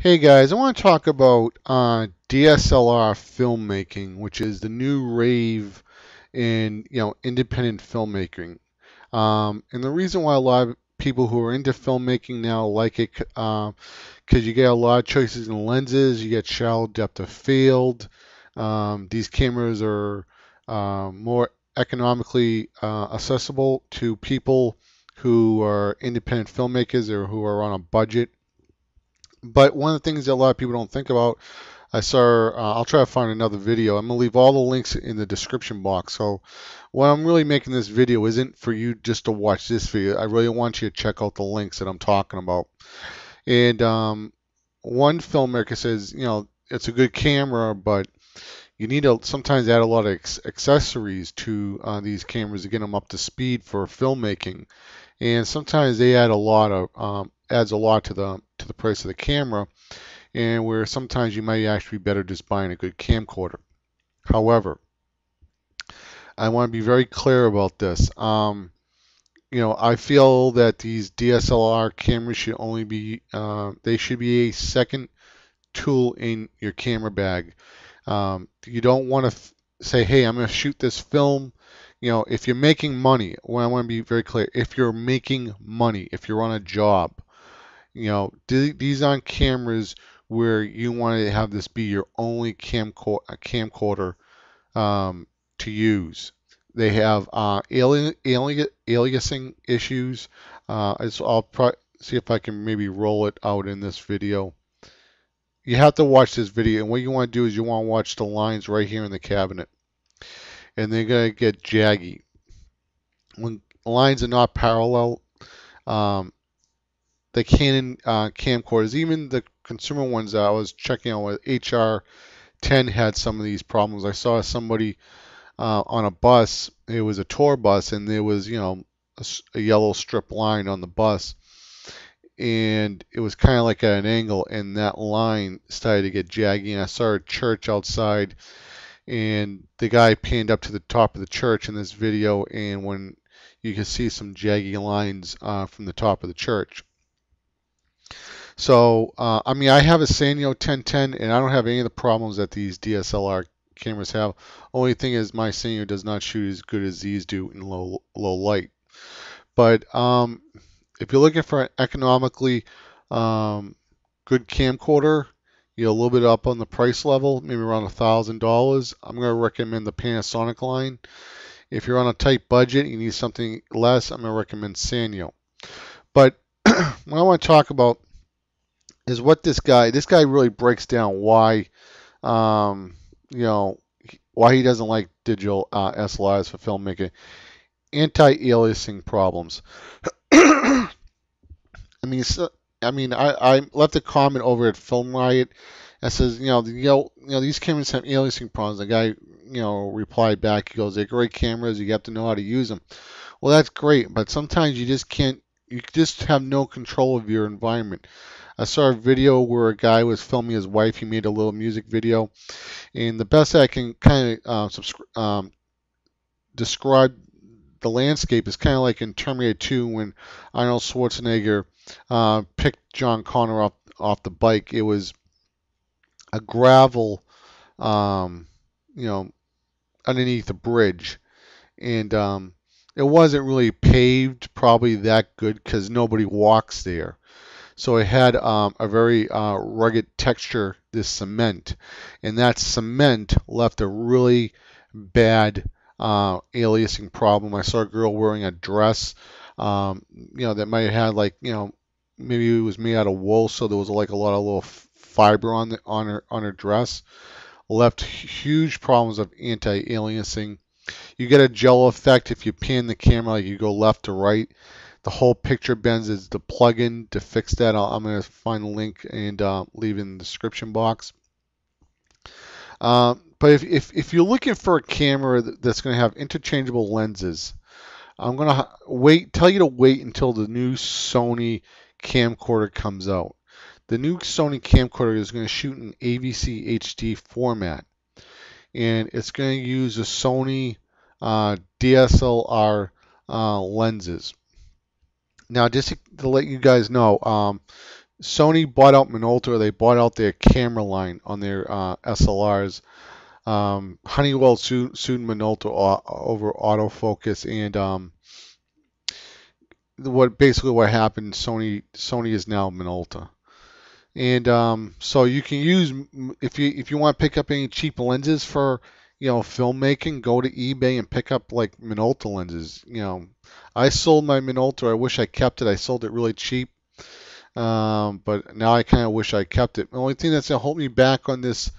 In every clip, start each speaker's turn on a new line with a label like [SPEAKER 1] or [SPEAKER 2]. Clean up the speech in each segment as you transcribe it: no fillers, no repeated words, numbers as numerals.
[SPEAKER 1] Hey guys, I want to talk about DSLR filmmaking, which is the new rave in independent filmmaking. And the reason why a lot of people who are into filmmaking now like it, because you get a lot of choices in lenses, you get shallow depth of field. These cameras are more economically accessible to people who are independent filmmakers or who are on a budget. But one of the things that a lot of people don't think about, I saw, I'll try to find another video. I'm going to leave all the links in the description box. So what I'm really making this video isn't for you just to watch this video. I really want you to check out the links that I'm talking about. And one filmmaker says, it's a good camera, but you need to sometimes add a lot of accessories to these cameras to get them up to speed for filmmaking. And sometimes they add a lot of adds a lot to the price of the camera, and where sometimes you might actually be better just buying a good camcorder. However, I want to be very clear about this. I feel that these DSLR cameras should only be they should be a second tool in your camera bag. You don't want to say, hey, I'm going to shoot this film. If you're making money, well, I want to be very clear. If you're making money, if you're on a job, these aren't cameras where you want to have this be your only camcorder to use. They have aliasing issues. I'll see if I can maybe roll it out in this video. You have to watch this video, and what you want to do is you want to watch the lines right here in the cabinet, and they're going to get jaggy. When lines are not parallel, the Canon camcorders, even the consumer ones that I was checking out with HR10 had some of these problems. I saw somebody on a bus, it was a tour bus, and there was, a yellow strip line on the bus. And it was kind of like at an angle, and that line started to get jaggy. And I saw a church outside, and the guy panned up to the top of the church in this video, and when you can see some jaggy lines from the top of the church. So, I have a Sanyo 1010, and I don't have any of the problems that these DSLR cameras have. Only thing is my Sanyo does not shoot as good as these do in low light. But if you're looking for an economically good camcorder, you're a little bit up on the price level, maybe around $1,000. I'm going to recommend the Panasonic line. If you're on a tight budget, you need something less, I'm going to recommend Sanyo. But what I want to talk about is what this guy really breaks down why, why he doesn't like digital SLRs for filmmaking. Anti-aliasing problems. I left a comment over at Film Riot that says, these cameras have aliasing problems. The guy, replied back. He goes, they're great cameras. You have to know how to use them. Well, that's great, but sometimes you just can't. You just have no control of your environment. I saw a video where a guy was filming his wife. He made a little music video, and the best I can kind of describe the landscape is kind of like in Terminator 2 when Arnold Schwarzenegger picked John Connor off the bike. It was a gravel, underneath the bridge, and it wasn't really paved, probably that good because nobody walks there. So it had a very rugged texture, this cement, and that cement left a really bad aliasing problem. I saw a girl wearing a dress, that might have had maybe it was made out of wool, so there was like a lot of little fiber on her dress. Left huge problems of anti-aliasing. You get a gel effect if you pan the camera, like you go left to right. The whole picture bends. Is the plugin to fix that. I'm going to find the link and leave it in the description box. But if you're looking for a camera that's going to have interchangeable lenses, I'm going to tell you to wait until the new Sony camcorder comes out. The new Sony camcorder is going to shoot in AVC HD format, and it's going to use a Sony DSLR lenses. Now, just to let you guys know, Sony bought out Minolta. They bought out their camera line on their SLRs. Honeywell sued Minolta over autofocus, and what happened? Sony is now Minolta. And so you can use, if you want to pick up any cheap lenses for filmmaking, go to eBay and pick up like Minolta lenses. I sold my Minolta. I wish I kept it. I sold it really cheap, but now I kind of wish I kept it. The only thing that's gonna hold me back on this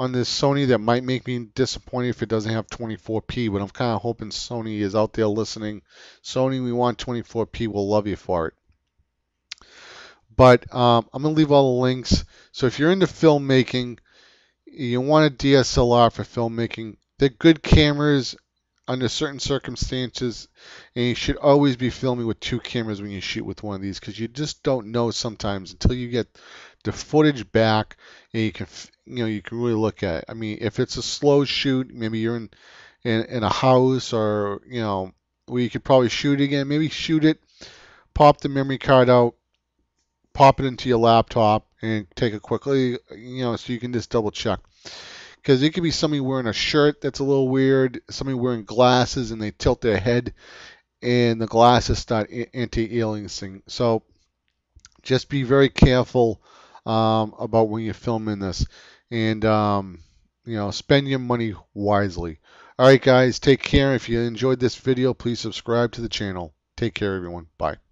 [SPEAKER 1] Sony that might make me disappointed if it doesn't have 24p, but I'm kind of hoping Sony is out there listening. Sony, we want 24p. We'll love you for it. But I'm going to leave all the links. So if you're into filmmaking, you want a DSLR for filmmaking. They're good cameras under certain circumstances, and you should always be filming with two cameras when you shoot with one of these, because you just don't know sometimes until you get the footage back and you can really look at it. I mean, if it's a slow shoot, maybe you're in a house, or where you could probably shoot again, maybe shoot it, pop the memory card out, pop it into your laptop, and take it quickly, so you can just double check. Because it could be somebody wearing a shirt that's a little weird, somebody wearing glasses and they tilt their head and the glasses start anti-aliasing. So just be very careful about when you're filming this, and spend your money wisely. All right, guys, take care. If you enjoyed this video, please subscribe to the channel. Take care, everyone. Bye.